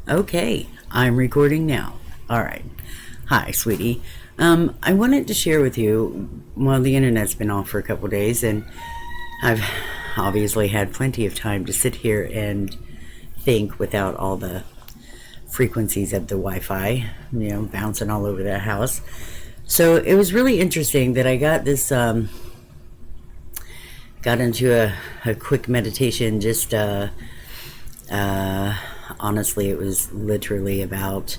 Okay, I'm recording now. All right. Hi, sweetie. I wanted to share with you, well, the internet's been off for a couple days, and I've obviously had plenty of time to sit here and think without all the frequencies of the Wi-Fi, bouncing all over the house. So it was really interesting that I got this, got into a quick meditation just, honestly, it was literally about,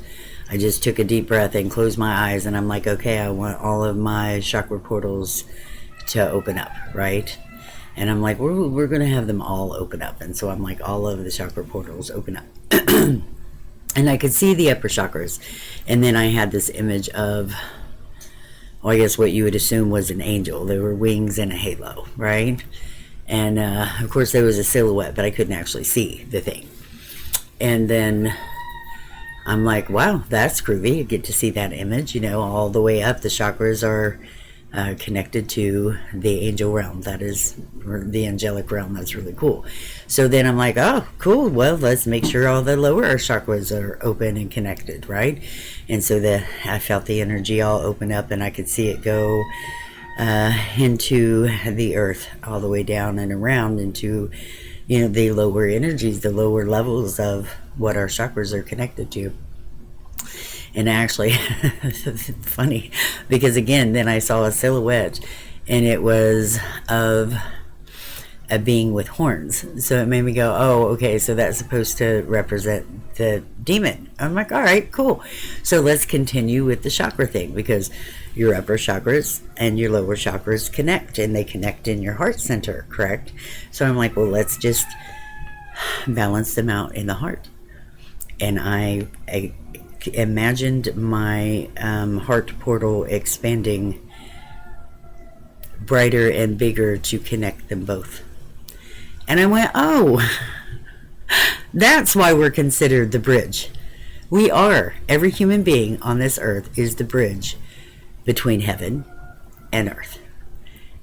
I just took a deep breath and closed my eyes, and I'm like, okay, I want all of my chakra portals to open up, right? And I'm like, we're going to have them all open up. And so I'm like, all of the chakra portals open up. And I could see the upper chakras. And then I had this image of, well, I guess what you would assume was an angel. There were wings and a halo, right? And of course there was a silhouette, but I couldn't actually see the thing. And then I'm like, wow, that's groovy. You get to see that image, all the way up. The chakras are connected to the angel realm. That is the angelic realm. That's really cool. So then I'm like, oh, cool. Well, let's make sure all the lower chakras are open and connected, right? And so I felt the energy all open up, and I could see it go into the earth, all the way down and around into the lower energies, the lower levels of what our chakras are connected to. And actually, funny, because again, then I saw a silhouette, and it was of a being with horns. So it made me go, oh, okay, so that's supposed to represent the demon. I'm like, all right, cool. So let's continue with the chakra thing, because your upper chakras and your lower chakras connect, and they connect in your heart center, correct? So I'm like, well, let's just balance them out in the heart. And I imagined my heart portal expanding brighter and bigger to connect them both. And I went, oh, that's why we're considered the bridge. We are. Every human being on this earth is the bridge between heaven and earth.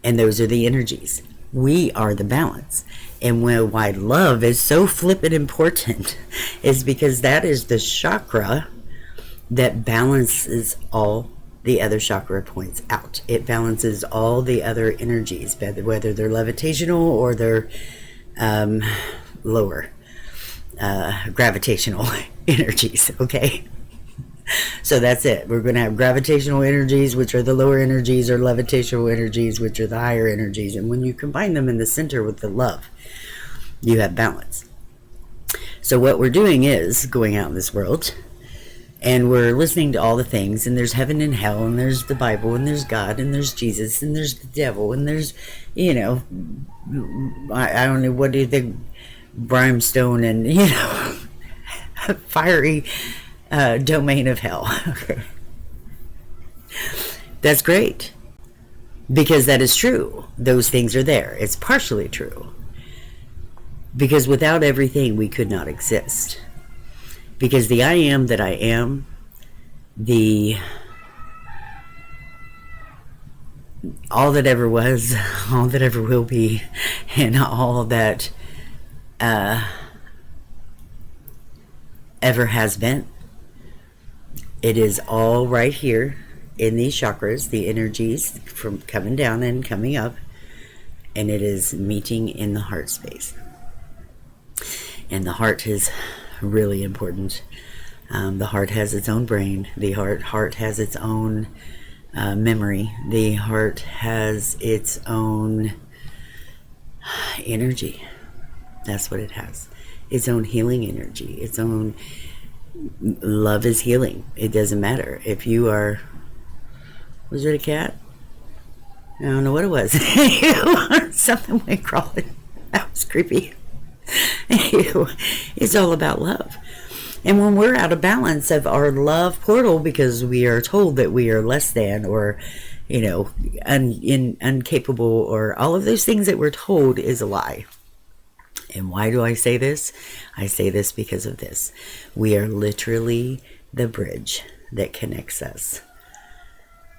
And those are the energies. We are the balance. And why love is so flippin' important is because that is the chakra that balances all the other chakra points out. It balances all the other energies, whether they're levitational or they're lower gravitational energies, okay? So that's it. We're going to have gravitational energies, which are the lower energies, or levitational energies, which are the higher energies. And when you combine them in the center with the love, you have balance. So what we're doing is going out in this world, and we're listening to all the things, and there's heaven and hell, and there's the Bible, and there's God, and there's Jesus, and there's the devil, and there's, I don't know, what do you think, brimstone, and, fiery domain of hell. That's great, because that is true. Those things are there. It's partially true, because without everything we could not exist. Because the I am that I am, all that ever was, all that ever will be, and all that ever has been, it is all right here in these chakras, the energies from coming down and coming up, and it is meeting in the heart space. And the heart is really important. The heart has its own brain. The heart has its own memory. The heart has its own energy. That's what it has. Its own healing energy. Its own love is healing. It doesn't matter if you are. Was it a cat? I don't know what it was. Something went crawling. That was creepy. It's all about love. And when we're out of balance of our love portal, because we are told that we are less than, or incapable, or all of those things that we're told, is a lie. And why do I say this? I say this because of this. We are literally the bridge that connects us.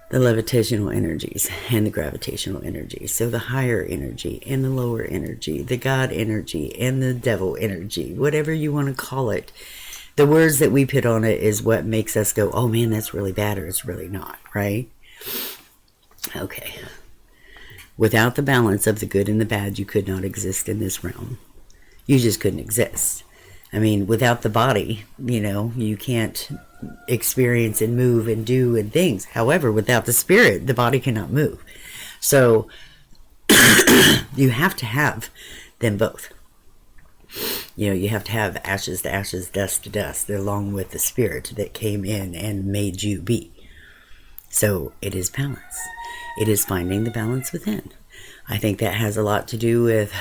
The levitational energies and the gravitational energies. So the higher energy and the lower energy, the God energy and the devil energy, whatever you want to call it, The words that we put on it is what makes us go, oh man, that's really bad, or it's really not, right? Okay. Without the balance of the good and the bad, you could not exist in this realm. You just couldn't exist. I mean, without the body, you can't experience and move and do and things. However, without the spirit, the body cannot move. So you have to have them both. You have to have ashes to ashes, dust to dust, along with the spirit that came in and made you be. So it is balance. It is finding the balance within. I think that has a lot to do with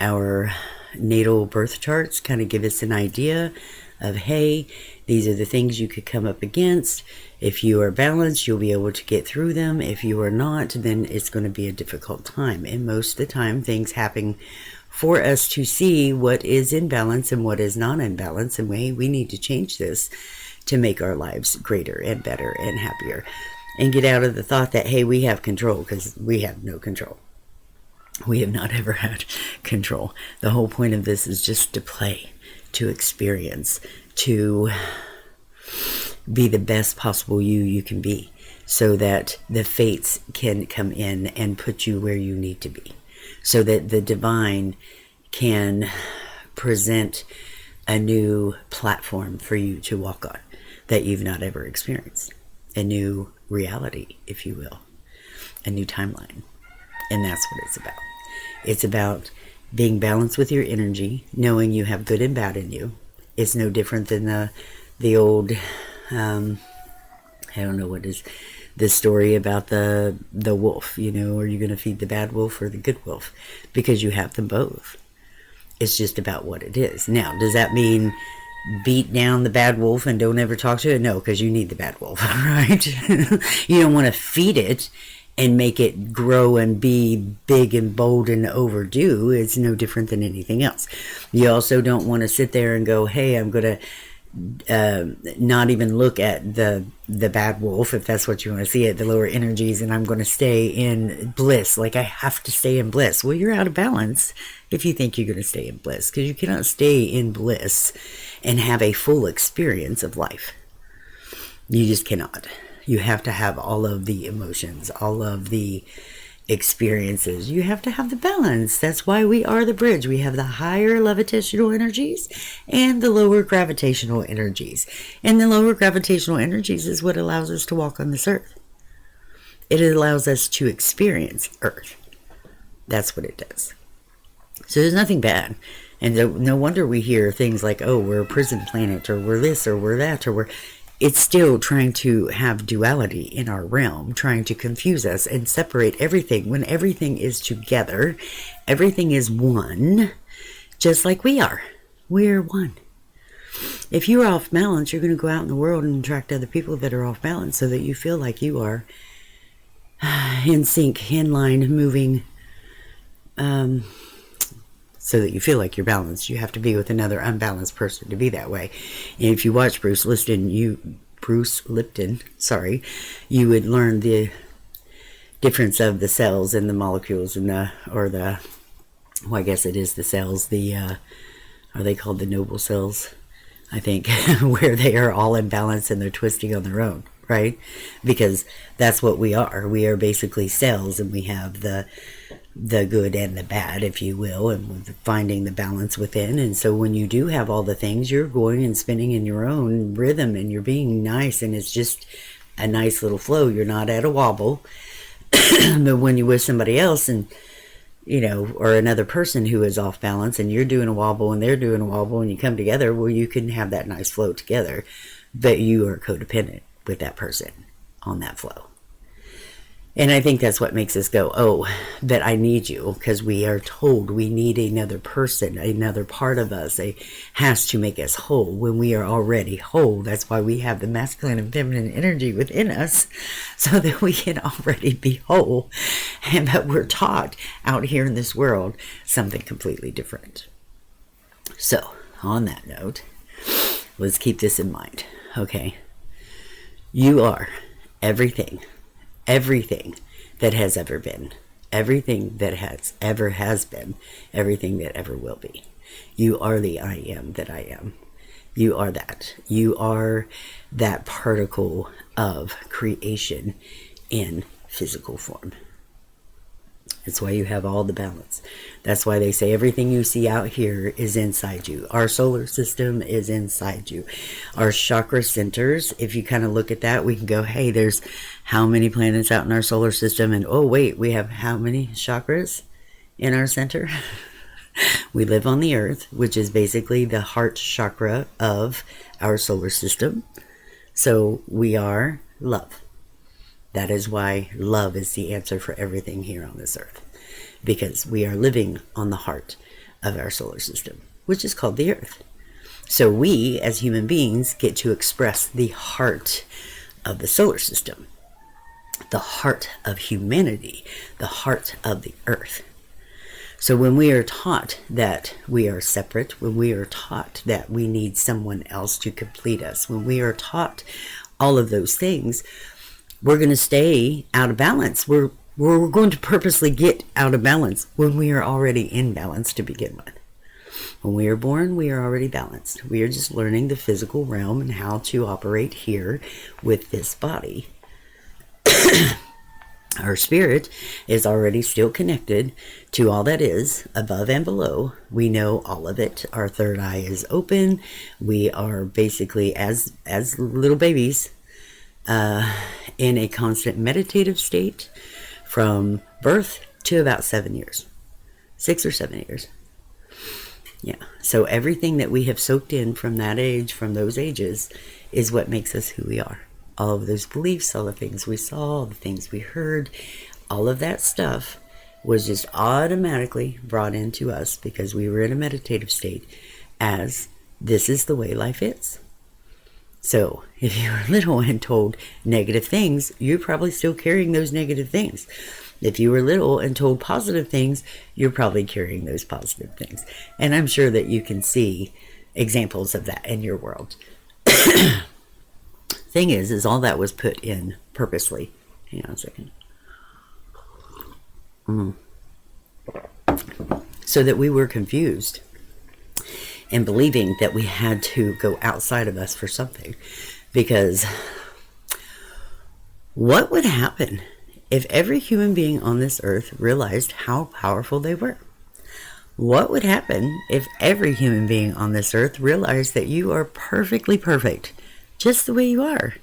our natal birth charts, kind of give us an idea of, hey, these are the things you could come up against. If you are balanced, you'll be able to get through them. If you are not, then it's going to be a difficult time. And most of the time, things happen for us to see what is in balance and what is not in balance. And we need to change this to make our lives greater and better and happier. And get out of the thought that, hey, we have control, because we have no control. We have not ever had control. The whole point of this is just to play, to experience, to be the best possible you can be, so that the fates can come in and put you where you need to be, so that the divine can present a new platform for you to walk on that you've not ever experienced. A new reality, if you will. A new timeline. And that's what it's about. It's about being balanced with your energy, knowing you have good and bad in you. It's no different than the old, I don't know what is the story about the wolf. Are you going to feed the bad wolf or the good wolf? Because you have them both. It's just about what it is. Now, does that mean beat down the bad wolf and don't ever talk to it? No, because you need the bad wolf, right? You don't want to feed it and make it grow and be big and bold and overdue. It's no different than anything else. You also don't want to sit there and go, hey, I'm going to not even look at the bad wolf, if that's what you want to see it, the lower energies, and I'm going to stay in bliss. Like, I have to stay in bliss. Well, you're out of balance if you think you're going to stay in bliss, because you cannot stay in bliss and have a full experience of life. You just cannot. You have to have all of the emotions, all of the experiences. You have to have the balance. That's why we are the bridge. We have the higher levitational energies and the lower gravitational energies. And the lower gravitational energies is what allows us to walk on this earth. It allows us to experience Earth. That's what it does. So there's nothing bad. And no wonder we hear things like, oh, we're a prison planet, or we're this, or we're that, or we're... It's still trying to have duality in our realm, trying to confuse us and separate everything, when everything is together. Everything is one, just like we are. We're one. If you're off balance, you're going to go out in the world and attract other people that are off balance, so that you feel like you are in sync, in line, moving, so that you feel like you're balanced. You have to be with another unbalanced person to be that way. And if you watch Bruce Lipton, you would learn the difference of the cells and the molecules and I guess it is the cells, are they called the noble cells? I think, where they are all in balance and they're twisting on their own, right? Because that's what we are. We are basically cells, and we have the good and the bad, if you will, and finding the balance within. And so when you do have all the things, you're going and spinning in your own rhythm, and you're being nice, and it's just a nice little flow. You're not at a wobble. But when you're with somebody else, and or another person who is off balance, and you're doing a wobble and they're doing a wobble, and you come together, well, you can have that nice flow together, but you are codependent with that person on that flow. And I think that's what makes us go, oh, but I need you, because we are told we need another person, another part of us. It has to make us whole when we are already whole. That's why we have the masculine and feminine energy within us, so that we can already be whole. But we're taught out here in this world something completely different. So, on that note, let's keep this in mind, okay? You are everything that has ever been, everything that has been, everything that ever will be. You are the I am that I am. You are that. You are that particle of creation in physical form. That's why you have all the balance. That's why they say everything you see out here is inside you. Our solar system is inside you. Our chakra centers, if you kind of look at that, we can go, hey, there's how many planets out in our solar system? And oh, wait, we have how many chakras in our center? We live on the earth, which is basically the heart chakra of our solar system. So we are love. That is why love is the answer for everything here on this earth. Because we are living on the heart of our solar system, which is called the earth. So we, as human beings, get to express the heart of the solar system. The heart of humanity. The heart of the earth. So when we are taught that we are separate, when we are taught that we need someone else to complete us, when we are taught all of those things, we're going to stay out of balance. We're going to purposely get out of balance when we are already in balance to begin with. When we are born, we are already balanced. We are just learning the physical realm and how to operate here with this body. Our spirit is already still connected to all that is above and below. We know all of it. Our third eye is open. We are basically, as little babies, in a constant meditative state from birth to about 7 years. 6 or 7 years. Yeah. So everything that we have soaked in from that age, from those ages, is what makes us who we are. All of those beliefs, all the things we saw, all the things we heard, all of that stuff was just automatically brought into us because we were in a meditative state as this is the way life is. So if you were little and told negative things, you're probably still carrying those negative things. If you were little and told positive things, you're probably carrying those positive things. And I'm sure that you can see examples of that in your world. Thing is all that was put in purposely. Hang on a second. So that we were confused and believing that we had to go outside of us for something. Because what would happen if every human being on this earth realized how powerful they were? What would happen if every human being on this earth realized that you are perfectly perfect, just the way you are,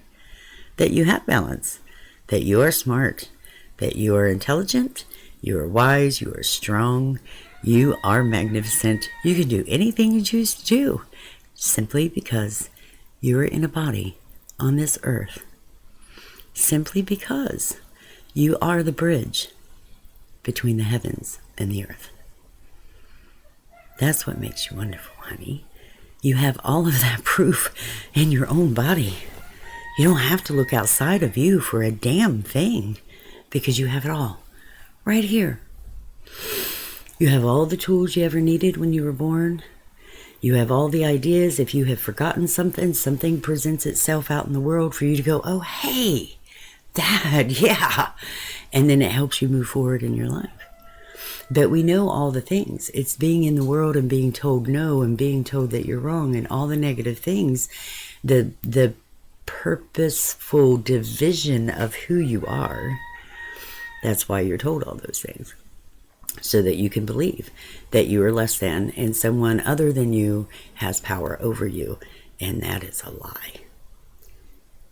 that you have balance, that you are smart, that you are intelligent, you are wise, you are strong, you are magnificent, you can do anything you choose to do, simply because you are in a body on this earth, simply because you are the bridge between the heavens and the earth. That's what makes you wonderful, honey. You have all of that proof in your own body. You don't have to look outside of you for a damn thing because you have it all right here. You have all the tools you ever needed when you were born. You have all the ideas. If you have forgotten something, something presents itself out in the world for you to go, oh, hey, Dad, yeah. And then it helps you move forward in your life. But we know all the things. It's being in the world and being told no and being told that you're wrong and all the negative things. The purposeful division of who you are. That's why you're told all those things. So that you can believe that you are less than and someone other than you has power over you. And that is a lie.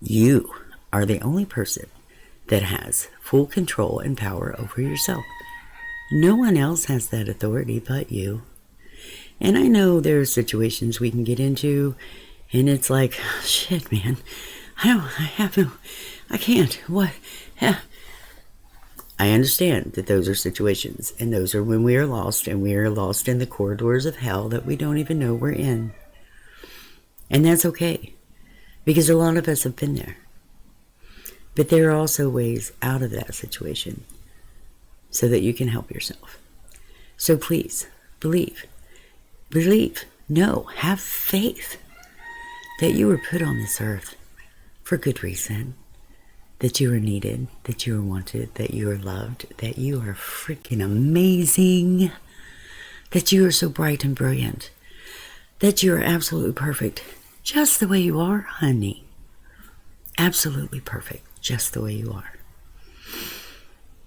You are the only person that has full control and power over yourself. No one else has that authority but you. And I know there are situations we can get into and it's like, shit, man, I can't, what? Yeah. I understand that those are situations and those are when we are lost and we are lost in the corridors of hell that we don't even know we're in. And that's okay because a lot of us have been there. But there are also ways out of that situation so that you can help yourself. So please, believe, know, have faith that you were put on this earth for good reason, that you are needed, that you are wanted, that you are loved, that you are freaking amazing, that you are so bright and brilliant, that you are absolutely perfect just the way you are, honey. Absolutely perfect, just the way you are.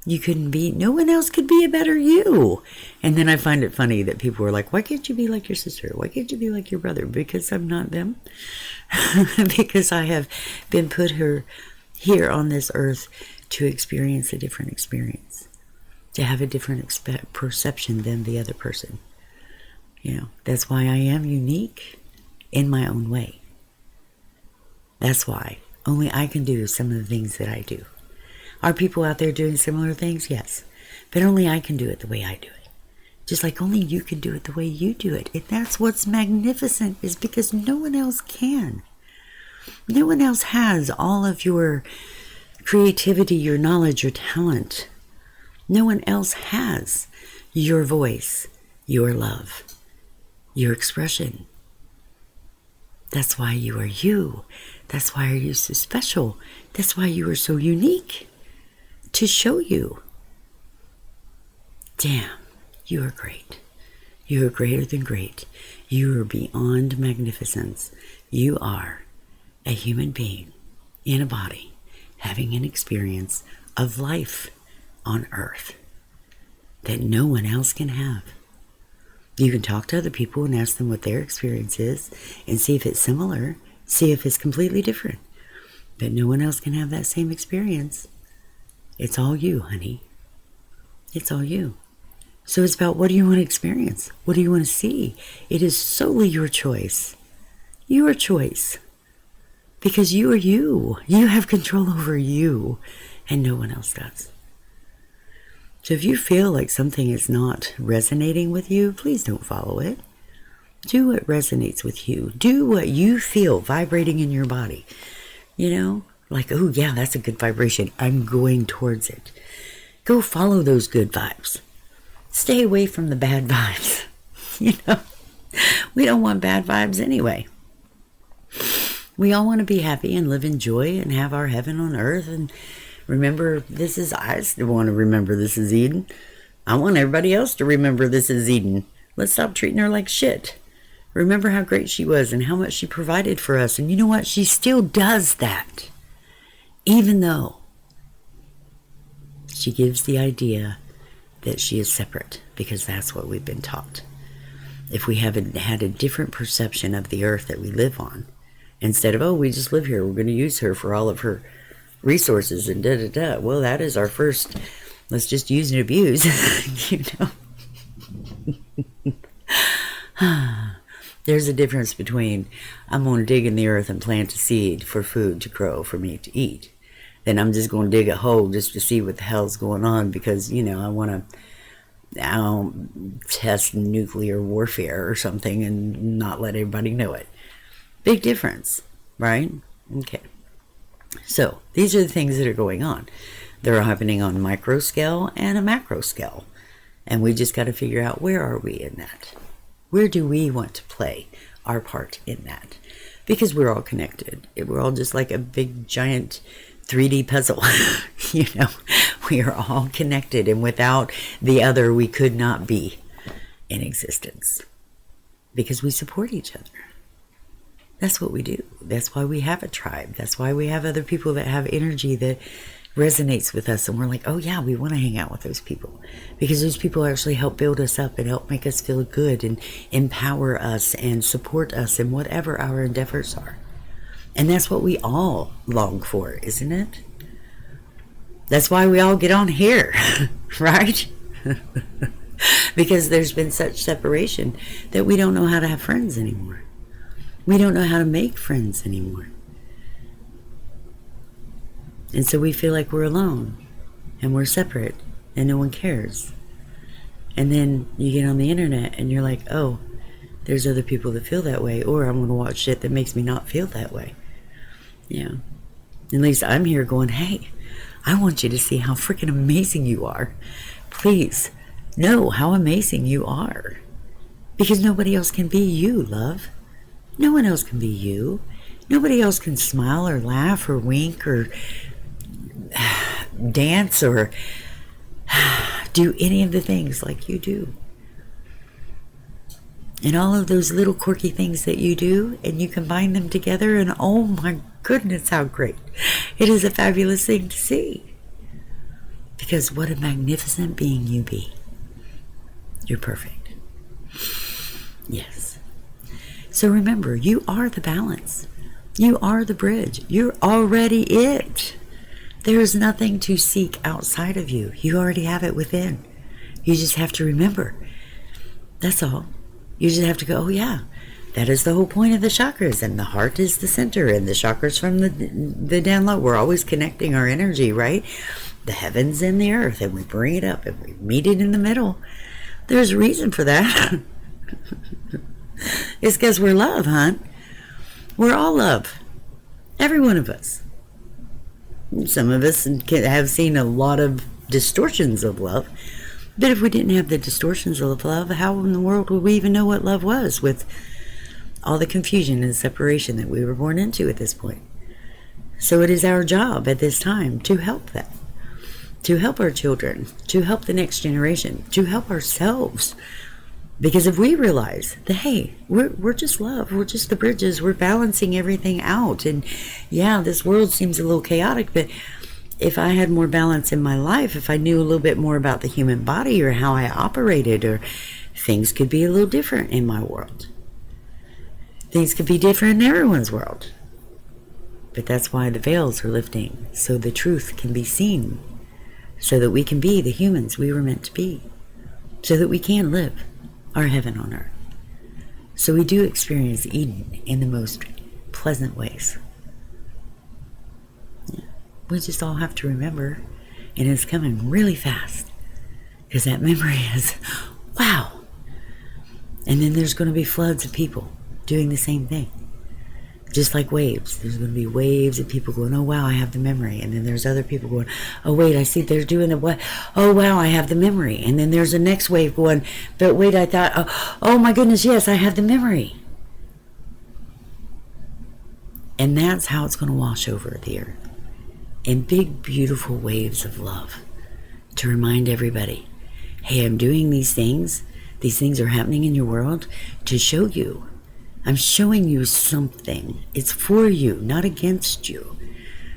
You couldn't be, no one else could be a better you. And then I find it funny that people are like, why can't you be like your sister? Why can't you be like your brother? Because I'm not them. Because I have been put here on this earth to experience a different experience, to have a different perception than the other person. You know, that's why I am unique in my own way. That's why only I can do some of the things that I do. Are people out there doing similar things? Yes. But only I can do it the way I do it. Just like only you can do it the way you do it. And that's what's magnificent, is because no one else can. No one else has all of your creativity, your knowledge, your talent. No one else has your voice, your love, your expression. That's why you are you. That's why you're so special. That's why you are so unique. To show you. Damn, you are great. You are greater than great. You are beyond magnificence. You are a human being in a body having an experience of life on earth that no one else can have. You can talk to other people and ask them what their experience is and see if it's similar, see if it's completely different. But no one else can have that same experience. It's all you, honey. It's all you. So it's about, what do you want to experience? What do you want to see? It is solely your choice. Your choice. Because you are you. You have control over you, and no one else does. So if you feel like something is not resonating with you, please don't follow it. Do what resonates with you. Do what you feel vibrating in your body. You know? Like, oh yeah, that's a good vibration. I'm going towards it. Go follow those good vibes. Stay away from the bad vibes. You know, we don't want bad vibes anyway. We all want to be happy and live in joy and have our heaven on earth. And remember, I still want to remember this is Eden. I want everybody else to remember this is Eden. Let's stop treating her like shit. Remember how great she was and how much she provided for us. And you know what? She still does that. Even though she gives the idea that she is separate, because that's what we've been taught. If we haven't had a different perception of the earth that we live on, instead of, oh, we just live here, we're going to use her for all of her resources and da-da-da. Well, that is our first, let's just use and abuse, you know. There's a difference between, I'm going to dig in the earth and plant a seed for food to grow for me to eat. Then I'm just going to dig a hole just to see what the hell's going on because, you know, I don't test nuclear warfare or something and not let everybody know it. Big difference, right? Okay. So these are the things that are going on. They're happening on a micro scale and a macro scale. And we just got to figure out, where are we in that? Where do we want to play our part in that? Because we're all connected. We're all just like a big giant 3D puzzle. You know, we are all connected, and without the other, we could not be in existence because we support each other. That's what we do. That's why we have a tribe. That's why we have other people that have energy that resonates with us, and we're like, oh yeah, we want to hang out with those people because those people actually help build us up and help make us feel good and empower us and support us in whatever our endeavors are. And that's what we all long for, isn't it? That's why we all get on here, right? Because there's been such separation that we don't know how to have friends anymore. We don't know how to make friends anymore. And so we feel like we're alone and we're separate and no one cares. And then you get on the internet and you're like, oh, there's other people that feel that way, or I'm going to watch shit that makes me not feel that way. Yeah. At least I'm here going, hey, I want you to see how freaking amazing you are. Please know how amazing you are. Because nobody else can be you, love. No one else can be you. Nobody else can smile or laugh or wink or dance or do any of the things like you do. And all of those little quirky things that you do, and you combine them together, and oh my goodness, how great. It is a fabulous thing to see. Because what a magnificent being you be. You're perfect. Yes. So remember, you are the balance. You are the bridge. You're already it. There is nothing to seek outside of you. You already have it within. You just have to remember. That's all. You just have to go, oh yeah, that is the whole point of the chakras, and the heart is the center, and the chakras from the down low. We're always connecting our energy, right? The heavens and the earth, and we bring it up, and we meet it in the middle. There's a reason for that. It's because we're love, hon. We're all love. Every one of us. Some of us have seen a lot of distortions of love. But if we didn't have the distortions of love, how in the world would we even know what love was, with all the confusion and separation that we were born into at this point? So it is our job at this time to help that, to help our children, to help the next generation, to help ourselves. Because if we realize that, hey, we're just love, we're just the bridges, we're balancing everything out. And yeah, this world seems a little chaotic, but if I had more balance in my life, if I knew a little bit more about the human body or how I operated, or things could be a little different in my world. Things could be different in everyone's world. But that's why the veils are lifting, so the truth can be seen, so that we can be the humans we were meant to be, so that we can live our heaven on earth. So we do experience Eden in the most pleasant ways. We just all have to remember, and it's coming really fast, because that memory is, wow. And then there's going to be floods of people doing the same thing. Just like waves. There's going to be waves of people going, oh wow, I have the memory. And then there's other people going, oh wait, I see they're doing the what? Oh wow, I have the memory. And then there's a next wave going, but wait, I thought, oh my goodness, yes, I have the memory. And that's how it's going to wash over the earth. In big, beautiful waves of love, to remind everybody, hey, I'm doing these things are happening in your world to show you. I'm showing you something. It's for you, not against you.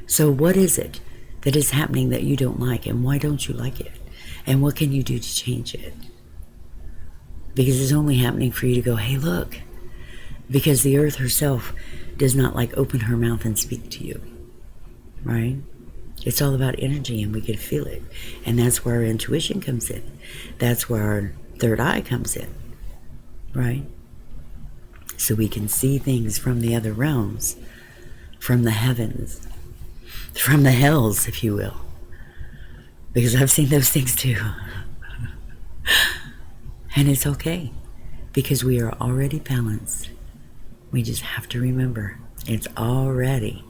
So what is it that is happening that you don't like, and why don't you like it? And what can you do to change it? Because it's only happening for you to go, hey, look. Because the earth herself does not like open her mouth and speak to you, right? It's all about energy, and we can feel it. And that's where our intuition comes in. That's where our third eye comes in, right? So we can see things from the other realms, from the heavens, from the hells, if you will. Because I've seen those things too. And it's okay, because we are already balanced. We just have to remember, it's already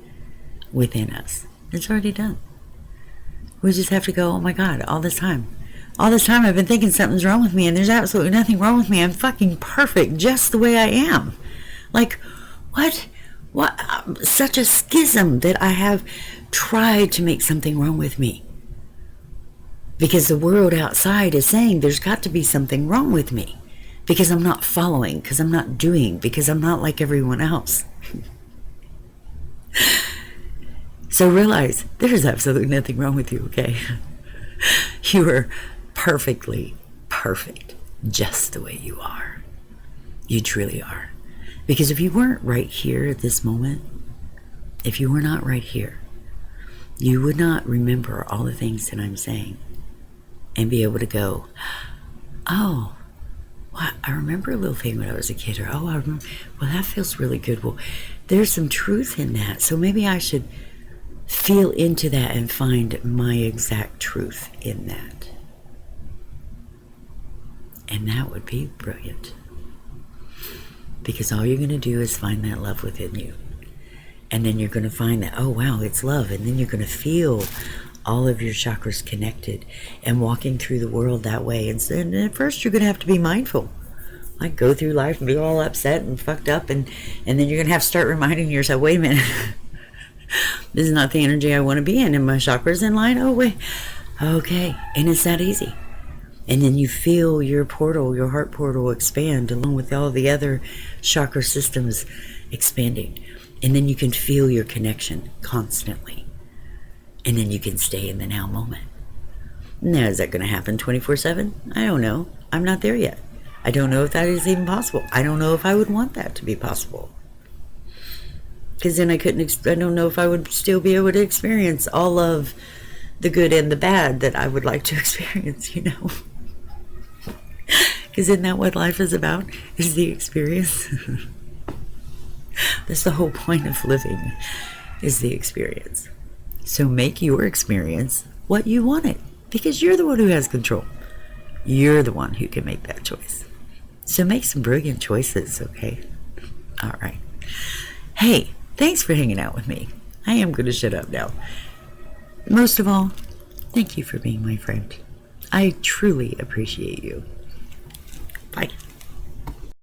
within us. It's already done. We just have to go, oh my God, all this time I've been thinking something's wrong with me, and there's absolutely nothing wrong with me. I'm fucking perfect just the way I am. Like, what? Such a schism that I have tried to make something wrong with me. Because the world outside is saying there's got to be something wrong with me. Because I'm not following, because I'm not doing, because I'm not like everyone else. So realize there's absolutely nothing wrong with you, okay? You are perfectly perfect just the way you are. You truly are. Because if you weren't right here at this moment, if you were not right here, you would not remember all the things that I'm saying and be able to go, oh, well, I remember a little thing when I was a kid, or oh, I remember, well, that feels really good. Well, there's some truth in that, so maybe I should feel into that and find my exact truth in that. And that would be brilliant. Because all you're going to do is find that love within you. And then you're going to find that, oh wow, it's love. And then you're going to feel all of your chakras connected and walking through the world that way. And at first you're going to have to be mindful. Like go through life and be all upset and fucked up. And then you're going to have to start reminding yourself, wait a minute. This is not the energy I want to be in. And my chakras in line? Oh, wait. Okay. And it's that easy. And then you feel your portal, your heart portal expand along with all the other chakra systems expanding. And then you can feel your connection constantly. And then you can stay in the now moment. Now, is that going to happen 24/7? I don't know. I'm not there yet. I don't know if that is even possible. I don't know if I would want that to be possible. Because then I don't know if I would still be able to experience all of the good and the bad that I would like to experience, you know. Because isn't that what life is about? Is the experience? That's the whole point of living, is the experience. So make your experience what you want it, because you're the one who has control. You're the one who can make that choice. So make some brilliant choices, okay? All right. Hey, thanks for hanging out with me. I am going to shut up now. Most of all, thank you for being my friend. I truly appreciate you. Bye.